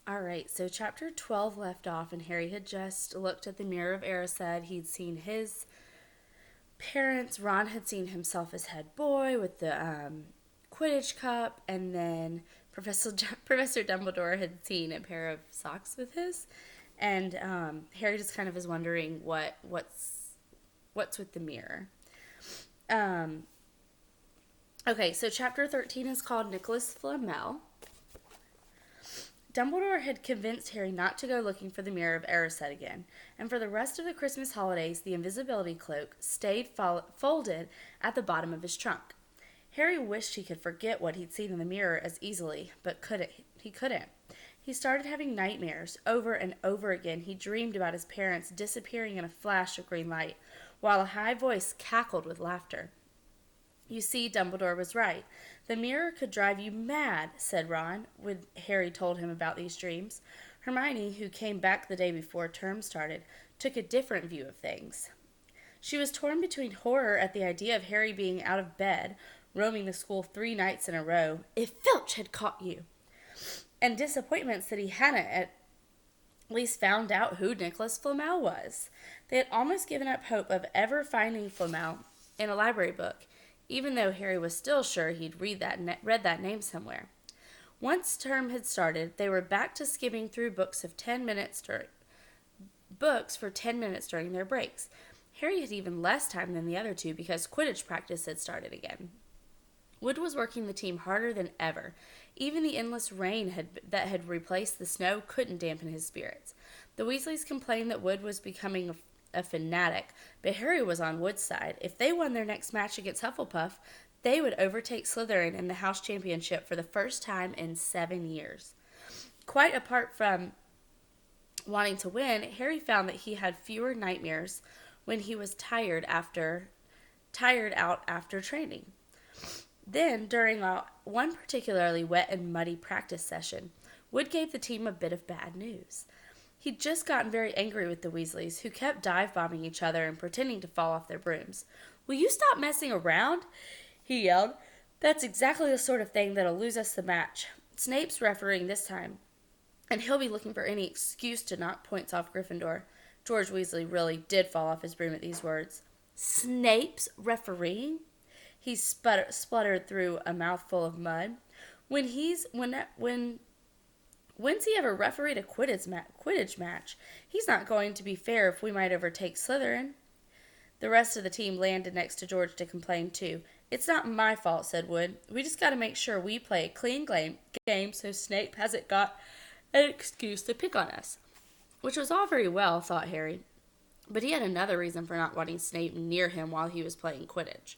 All right, so chapter 12 left off, and Harry had just looked at the Mirror of Erised. He'd seen his parents. Ron had seen himself as head boy with the Quidditch cup, and then Professor Dumbledore had seen a pair of socks with his. And Harry just kind of is wondering what's with the mirror. Um, okay, so chapter 13 is called Nicholas Flamel. Dumbledore had convinced Harry not to go looking for the Mirror of Erised again, and for the rest of the Christmas holidays, the invisibility cloak stayed folded at the bottom of his trunk. Harry wished he could forget what he'd seen in the mirror as easily, but he couldn't. He started having nightmares. Over and over again, he dreamed about his parents disappearing in a flash of green light, while a high voice cackled with laughter. You see, Dumbledore was right. The mirror could drive you mad, said Ron, when Harry told him about these dreams. Hermione, who came back the day before term started, took a different view of things. She was torn between horror at the idea of Harry being out of bed, roaming the school 3 nights in a row, if Filch had caught you, and disappointments that he hadn't at least found out who Nicholas Flamel was. They had almost given up hope of ever finding Flamel in a library book, even though Harry was still sure he'd read that name somewhere. Once term had started, they were back to skimming through books for 10 minutes during their breaks. Harry had even less time than the other two because Quidditch practice had started again. Wood was working the team harder than ever. Even the endless rain that had replaced the snow couldn't dampen his spirits. The Weasleys complained that Wood was becoming a fanatic, but Harry was on Wood's side. If they won their next match against Hufflepuff, they would overtake Slytherin in the house championship for the first time in 7 years. Quite apart from wanting to win, Harry found that he had fewer nightmares when he was tired out after training. Then, during one particularly wet and muddy practice session, Wood gave the team a bit of bad news. He'd just gotten very angry with the Weasleys, who kept dive-bombing each other and pretending to fall off their brooms. "Will you stop messing around?" he yelled. "That's exactly the sort of thing that'll lose us the match. Snape's refereeing this time, and he'll be looking for any excuse to knock points off Gryffindor." George Weasley really did fall off his broom at these words. "Snape's refereeing?" He spluttered through a mouthful of mud. When's he ever refereed a Quidditch match? He's not going to be fair if we might overtake Slytherin. The rest of the team landed next to George to complain too. "It's not my fault," said Wood. "We just got to make sure we play a clean game so Snape hasn't got an excuse to pick on us." Which was all very well, thought Harry. But he had another reason for not wanting Snape near him while he was playing Quidditch.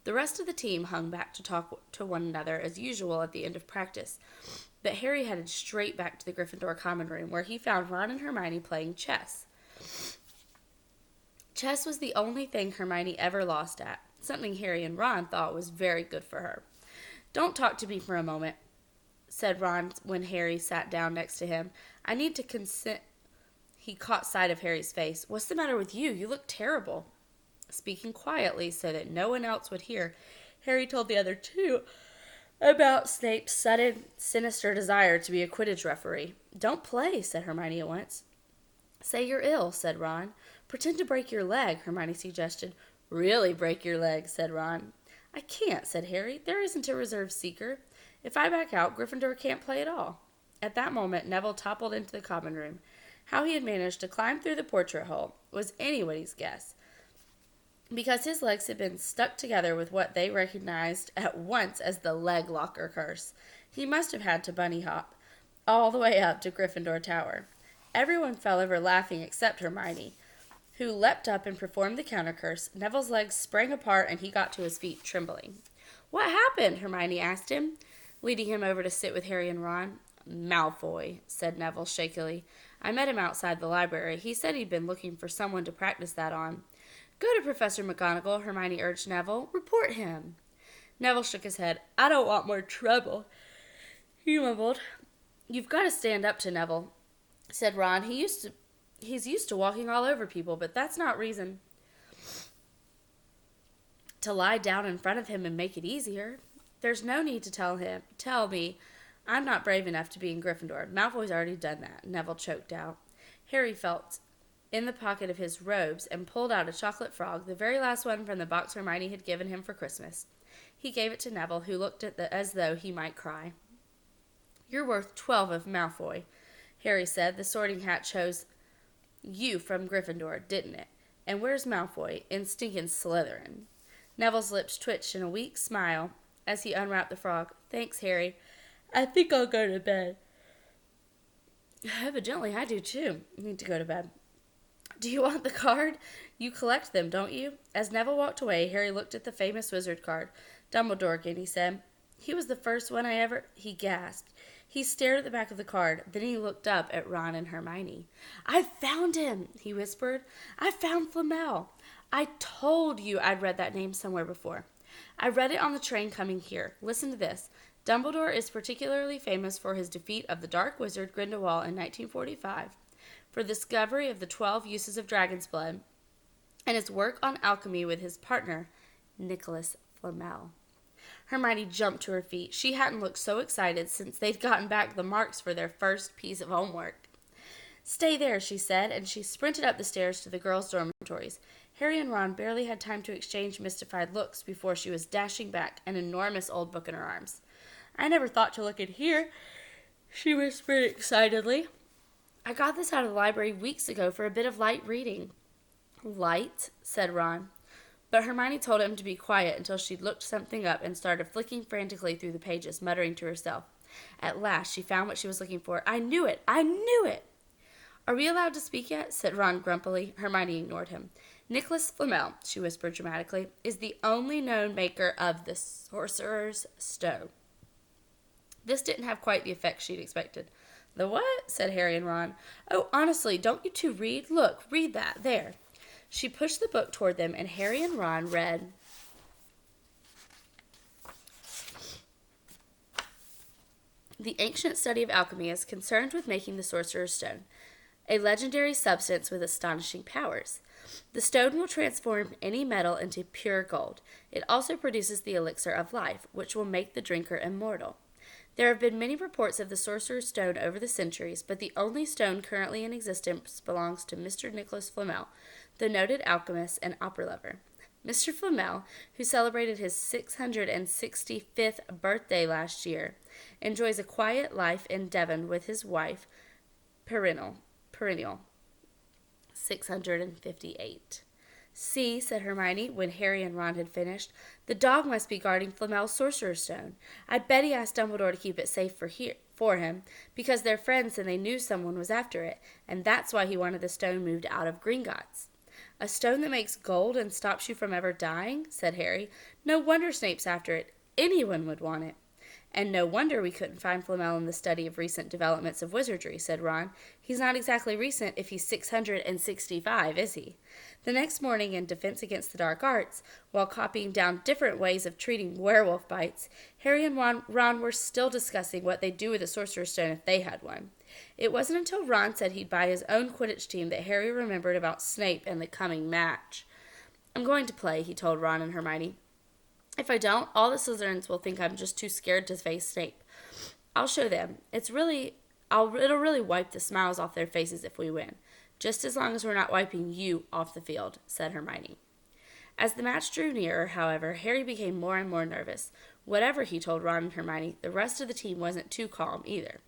The rest of the team hung back to talk to one another as usual at the end of practice, but Harry headed straight back to the Gryffindor common room, where he found Ron and Hermione playing chess. Chess was the only thing Hermione ever lost at, something Harry and Ron thought was very good for her. "Don't talk to me for a moment," said Ron when Harry sat down next to him. "I need to consent." He caught sight of Harry's face. "What's the matter with you? You look terrible." Speaking quietly so that no one else would hear, Harry told the other two about Snape's sudden, sinister desire to be a Quidditch referee. "Don't play," said Hermione at once. "Say you're ill," said Ron. "Pretend to break your leg," Hermione suggested. "Really break your leg," said Ron. "I can't," said Harry. "There isn't a reserve seeker. If I back out, Gryffindor can't play at all." At that moment, Neville toppled into the common room. How he had managed to climb through the portrait hole was anybody's guess, because his legs had been stuck together with what they recognized at once as the leg locker curse. He must have had to bunny hop all the way up to Gryffindor Tower. Everyone fell over laughing except Hermione, who leapt up and performed the counter curse. Neville's legs sprang apart and he got to his feet trembling. "What happened?" Hermione asked him, leading him over to sit with Harry and Ron. "Malfoy," said Neville shakily. "I met him outside the library. He said he'd been looking for someone to practice that on." "Go to Professor McGonagall," Hermione urged Neville. "Report him." Neville shook his head. "I don't want more trouble," he mumbled. "You've got to stand up to Neville," said Ron. He's used to walking all over people, but that's not reason to lie down in front of him and make it easier. There's no need to tell me I'm not brave enough to be in Gryffindor. Malfoy's already done that, Neville choked out. Harry felt in the pocket of his robes and pulled out a chocolate frog, the very last one from the box Hermione had given him for Christmas. He gave it to Neville, who looked at it as though he might cry. You're worth 12 of Malfoy, Harry said. The Sorting Hat chose you from Gryffindor, didn't it? And where's Malfoy? In stinkin' Slytherin. Neville's lips twitched in a weak smile as he unwrapped the frog. Thanks, Harry. I think I'll go to bed. Evidently, I do too. I need to go to bed. Do you want the card? You collect them, don't you? As Neville walked away, Harry looked at the famous wizard card. Dumbledore again, he said. He was the first one I ever... He gasped. He stared at the back of the card. Then he looked up at Ron and Hermione. I found him, he whispered. I found Flamel. I told you I'd read that name somewhere before. I read it on the train coming here. Listen to this. Dumbledore is particularly famous for his defeat of the Dark Wizard Grindelwald in 1945, for the discovery of the 12 uses of dragon's blood, and his work on alchemy with his partner, Nicholas Flamel. Hermione jumped to her feet. She hadn't looked so excited since they'd gotten back the marks for their first piece of homework. Stay there, she said, and she sprinted up the stairs to the girls' dormitories. Harry and Ron barely had time to exchange mystified looks before she was dashing back, an enormous old book in her arms. I never thought to look in here, she whispered excitedly. I got this out of the library weeks ago for a bit of light reading. Light, said Ron. But Hermione told him to be quiet until she'd looked something up and started flicking frantically through the pages, muttering to herself. At last, she found what she was looking for. I knew it! I knew it! Are we allowed to speak yet? Said Ron grumpily. Hermione ignored him. Nicholas Flamel, she whispered dramatically, is the only known maker of the Sorcerer's Stone. This didn't have quite the effect she'd expected. The what? Said Harry and Ron. Oh, honestly, don't you two read? Look, read that. There. She pushed the book toward them, and Harry and Ron read. The ancient study of alchemy is concerned with making the Sorcerer's Stone, a legendary substance with astonishing powers. The stone will transform any metal into pure gold. It also produces the elixir of life, which will make the drinker immortal. There have been many reports of the Sorcerer's Stone over the centuries, but the only stone currently in existence belongs to Mr. Nicholas Flamel, the noted alchemist and opera lover. Mr. Flamel, who celebrated his 665th birthday last year, enjoys a quiet life in Devon with his wife, Perennial, 658. See, said Hermione, when Harry and Ron had finished, the dog must be guarding Flamel's Sorcerer's Stone. I bet he asked Dumbledore to keep it safe for him, because they're friends and they knew someone was after it, and that's why he wanted the stone moved out of Gringotts. A stone that makes gold and stops you from ever dying, said Harry. No wonder Snape's after it. Anyone would want it. And no wonder we couldn't find Flamel in the study of recent developments of wizardry, said Ron. He's not exactly recent if he's 665, is he? The next morning, in Defense Against the Dark Arts, while copying down different ways of treating werewolf bites, Harry and Ron were still discussing what they'd do with a Sorcerer's Stone if they had one. It wasn't until Ron said he'd buy his own Quidditch team that Harry remembered about Snape and the coming match. I'm going to play, he told Ron and Hermione. If I don't, all the Slytherins will think I'm just too scared to face Snape. I'll show them. It'll really wipe the smiles off their faces if we win. Just as long as we're not wiping you off the field, said Hermione. As the match drew nearer, however, Harry became more and more nervous. Whatever he told Ron and Hermione, the rest of the team wasn't too calm either.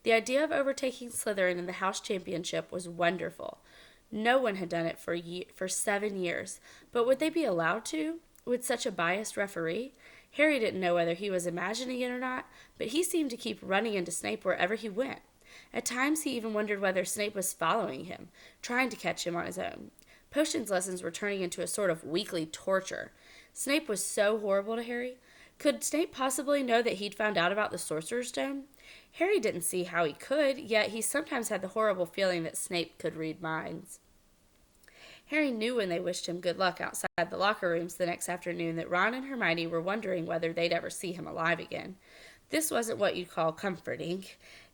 The idea of overtaking Slytherin in the house championship was wonderful. No one had done it for 7 years, but would they be allowed to? With such a biased referee? Harry didn't know whether he was imagining it or not, but he seemed to keep running into Snape wherever he went. At times he even wondered whether Snape was following him, trying to catch him on his own. Potions lessons were turning into a sort of weekly torture. Snape was so horrible to Harry. Could Snape possibly know that he'd found out about the Sorcerer's Stone? Harry didn't see how he could, yet he sometimes had the horrible feeling that Snape could read minds. Harry knew when they wished him good luck outside the locker rooms the next afternoon that Ron and Hermione were wondering whether they'd ever see him alive again. This wasn't what you'd call comforting.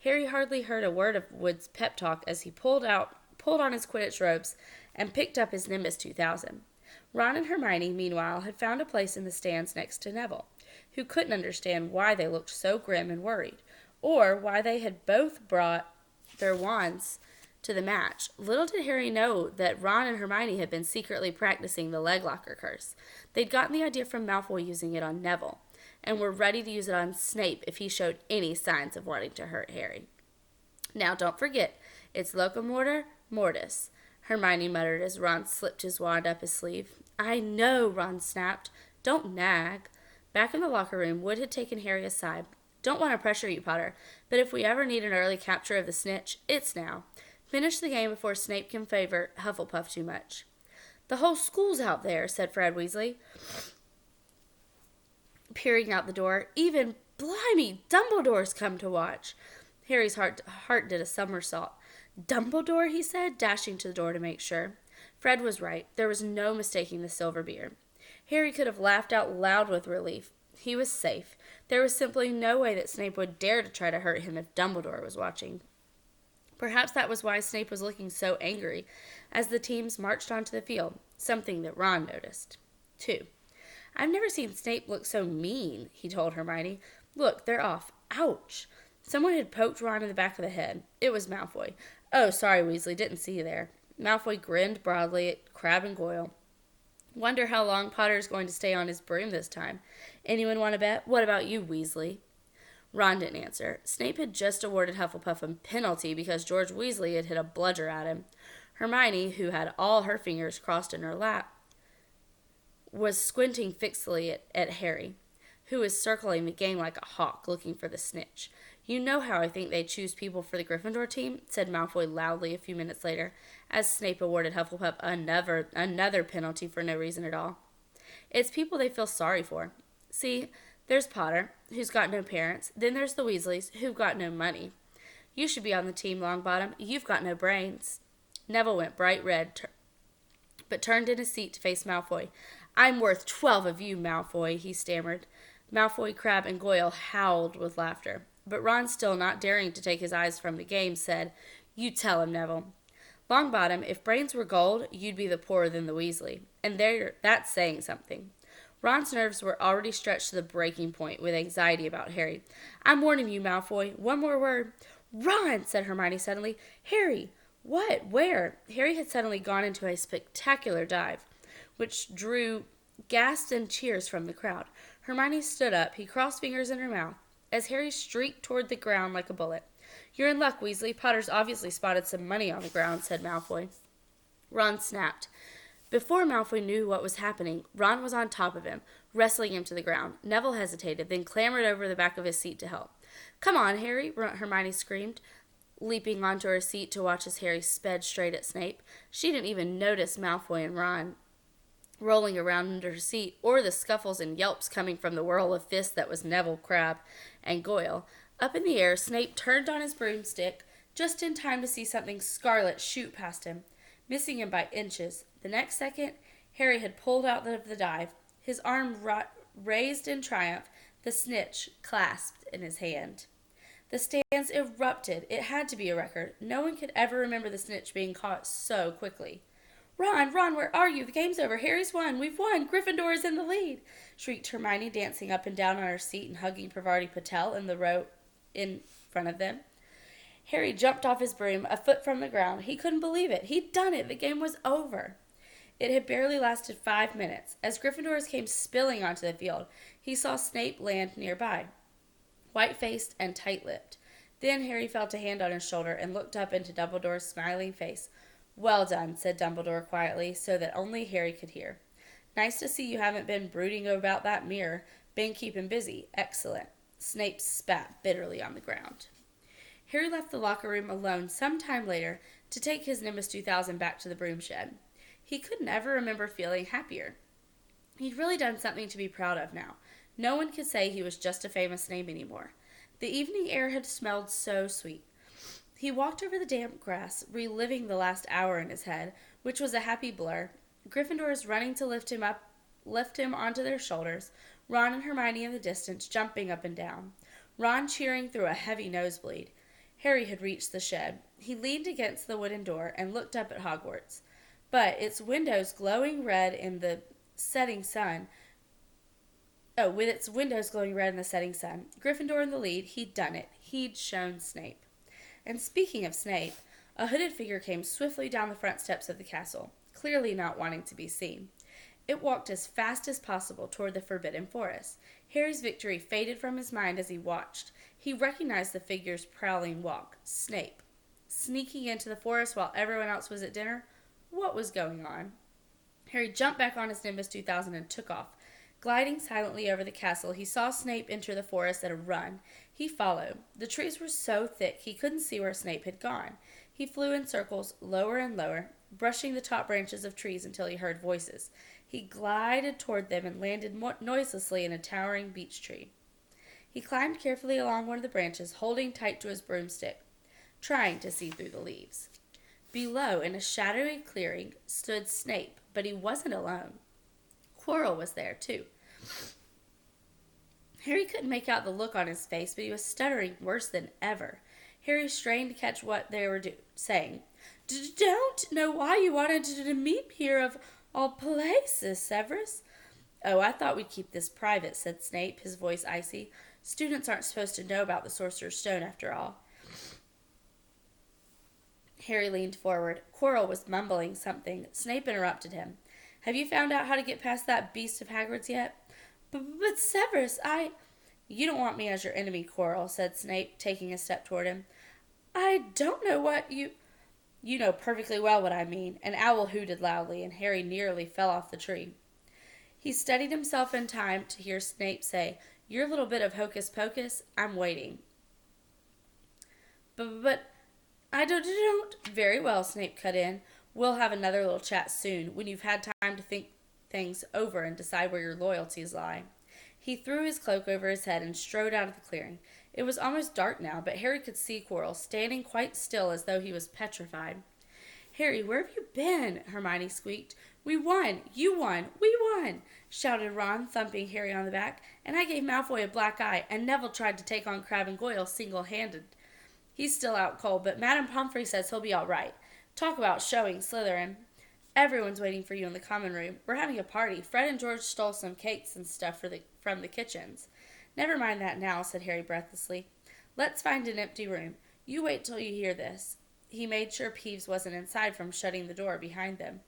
Harry hardly heard a word of Wood's pep talk as he pulled on his Quidditch robes and picked up his Nimbus 2000. Ron and Hermione, meanwhile, had found a place in the stands next to Neville, who couldn't understand why they looked so grim and worried, or why they had both brought their wands to the match. Little did Harry know that Ron and Hermione had been secretly practicing the leglocker curse. They'd gotten the idea from Malfoy using it on Neville, and were ready to use it on Snape if he showed any signs of wanting to hurt Harry. Now, don't forget, it's Locomortar Mortis, Hermione muttered as Ron slipped his wand up his sleeve. I know, Ron snapped. Don't nag. Back in the locker room, Wood had taken Harry aside. Don't want to pressure you, Potter, but if we ever need an early capture of the snitch, it's now. Finish the game before Snape can favor Hufflepuff too much. The whole school's out there, said Fred Weasley, peering out the door. Even, blimey, Dumbledore's come to watch. Harry's heart did a somersault. Dumbledore, he said, dashing to the door to make sure. Fred was right. There was no mistaking the silver beard. Harry could have laughed out loud with relief. He was safe. There was simply no way that Snape would dare to try to hurt him if Dumbledore was watching. Perhaps that was why Snape was looking so angry as the teams marched onto the field, something that Ron noticed. 2. I've never seen Snape look so mean, he told Hermione. Look, they're off. Ouch. Someone had poked Ron in the back of the head. It was Malfoy. Oh, sorry, Weasley, didn't see you there. Malfoy grinned broadly at Crabbe and Goyle. Wonder how long Potter's going to stay on his broom this time. Anyone want to bet? What about you, Weasley? Ron didn't answer. Snape had just awarded Hufflepuff a penalty because George Weasley had hit a bludger at him. Hermione, who had all her fingers crossed in her lap, was squinting fixedly at Harry, who was circling the game like a hawk looking for the snitch. You know how I think they choose people for the Gryffindor team, said Malfoy loudly a few minutes later, as Snape awarded Hufflepuff another penalty for no reason at all. It's people they feel sorry for. See, there's Potter, who's got no parents. Then there's the Weasleys, who've got no money. You should be on the team, Longbottom. You've got no brains. Neville went bright red, but turned in his seat to face Malfoy. I'm worth 12 of you, Malfoy, he stammered. Malfoy, Crabbe, and Goyle howled with laughter. But Ron, still not daring to take his eyes from the game, said, You tell him, Neville. Longbottom, if brains were gold, you'd be the poorer than the Weasley. And that's saying something. Ron's nerves were already stretched to the breaking point with anxiety about Harry. I'm warning you, Malfoy. One more word. Ron, said Hermione suddenly. Harry. What? Where? Harry had suddenly gone into a spectacular dive, which drew gasps and cheers from the crowd. Hermione stood up. He crossed fingers in her mouth as Harry streaked toward the ground like a bullet. You're in luck, Weasley. Potter's obviously spotted some money on the ground, said Malfoy. Ron snapped. Before Malfoy knew what was happening, Ron was on top of him, wrestling him to the ground. Neville hesitated, then clambered over the back of his seat to help. Come on, Harry, Hermione screamed, leaping onto her seat to watch as Harry sped straight at Snape. She didn't even notice Malfoy and Ron rolling around under her seat, or the scuffles and yelps coming from the whirl of fists that was Neville, Crabbe, and Goyle. Up in the air, Snape turned on his broomstick, just in time to see something scarlet shoot past him, missing him by inches. The next second, Harry had pulled out of the dive, his arm raised in triumph, the snitch clasped in his hand. The stands erupted. It had to be a record. No one could ever remember the snitch being caught so quickly. Ron, where are you? The game's over. Harry's won. We've won. Gryffindor is in the lead, shrieked Hermione, dancing up and down on her seat and hugging Parvati Patel in the row in front of them. Harry jumped off his broom, a foot from the ground. He couldn't believe it. He'd done it. The game was over. It had barely lasted 5 minutes. As Gryffindors came spilling onto the field, he saw Snape land nearby, white-faced and tight-lipped. Then Harry felt a hand on his shoulder and looked up into Dumbledore's smiling face. Well done, said Dumbledore quietly, so that only Harry could hear. Nice to see you haven't been brooding about that mirror. Been keeping busy. Excellent. Snape spat bitterly on the ground. Harry left the locker room alone some time later to take his Nimbus 2000 back to the broom shed. He couldn't ever remember feeling happier. He'd really done something to be proud of now. No one could say he was just a famous name anymore. The evening air had smelled so sweet. He walked over the damp grass, reliving the last hour in his head, which was a happy blur. Gryffindors running to lift him onto their shoulders, Ron and Hermione in the distance, jumping up and down. Ron cheering through a heavy nosebleed. Harry had reached the shed. He leaned against the wooden door and looked up at Hogwarts. But its windows glowing red in the setting sun Oh, with its windows glowing red in the setting sun. Gryffindor in the lead. He'd done it. He'd shown Snape. And speaking of Snape, a hooded figure came swiftly down the front steps of the castle, clearly not wanting to be seen. It walked as fast as possible toward the Forbidden Forest. Harry's victory faded from his mind as he watched. He recognized the figure's prowling walk. Snape. Sneaking into the forest while everyone else was at dinner? What was going on? Harry jumped back on his Nimbus 2000 and took off. Gliding silently over the castle, he saw Snape enter the forest at a run. He followed. The trees were so thick he couldn't see where Snape had gone. He flew in circles, lower and lower, brushing the top branches of trees until he heard voices. He glided toward them and landed noiselessly in a towering beech tree. He climbed carefully along one of the branches, holding tight to his broomstick, trying to see through the leaves. Below, in a shadowy clearing, stood Snape, but he wasn't alone. Quirrell was there, too. Harry couldn't make out the look on his face, but he was stuttering worse than ever. Harry strained to catch what they were saying. Don't know why you wanted to meet here of all places, Severus. Oh, I thought we'd keep this private, said Snape, his voice icy. Students aren't supposed to know about the Sorcerer's Stone, after all. Harry leaned forward. Quirrell was mumbling something. Snape interrupted him. Have you found out how to get past that beast of Hagrid's yet? But Severus, You don't want me as your enemy, Quirrell, said Snape, taking a step toward him. I don't know what you... You know perfectly well what I mean. An owl hooted loudly, and Harry nearly fell off the tree. He steadied himself in time to hear Snape say, Your little bit of hocus pocus, I'm waiting. But I don't... Very well, Snape cut in. We'll have another little chat soon, when you've had time to think things over and decide where your loyalties lie. He threw his cloak over his head and strode out of the clearing. It was almost dark now, but Harry could see Quirrell, standing quite still as though he was petrified. Harry, where have you been? Hermione squeaked. We won! You won! We won! Shouted Ron, thumping Harry on the back. And I gave Malfoy a black eye, and Neville tried to take on Crabbe and Goyle single-handed. He's still out cold, but Madame Pomfrey says he'll be all right. Talk about showing Slytherin. Everyone's waiting for you in the common room. We're having a party. Fred and George stole some cakes and stuff from the kitchens. Never mind that now, said Harry breathlessly. Let's find an empty room. You wait till you hear this. He made sure Peeves wasn't inside from shutting the door behind them.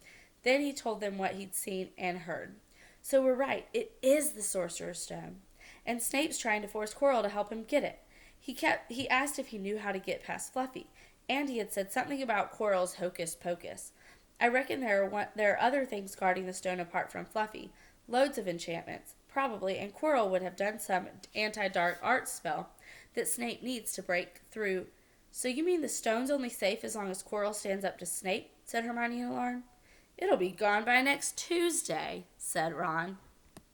Then he told them what he'd seen and heard. So we're right. It is the Sorcerer's Stone. And Snape's trying to force Quirrell to help him get it. He asked if he knew how to get past Fluffy. And he had said something about Quirrell's hocus pocus. I reckon there are other things guarding the stone apart from Fluffy. Loads of enchantments, probably, and Quirrell would have done some anti-dark arts spell that Snape needs to break through. So you mean the stone's only safe as long as Quirrell stands up to Snape? Said Hermione in alarm. It'll be gone by next Tuesday, said Ron.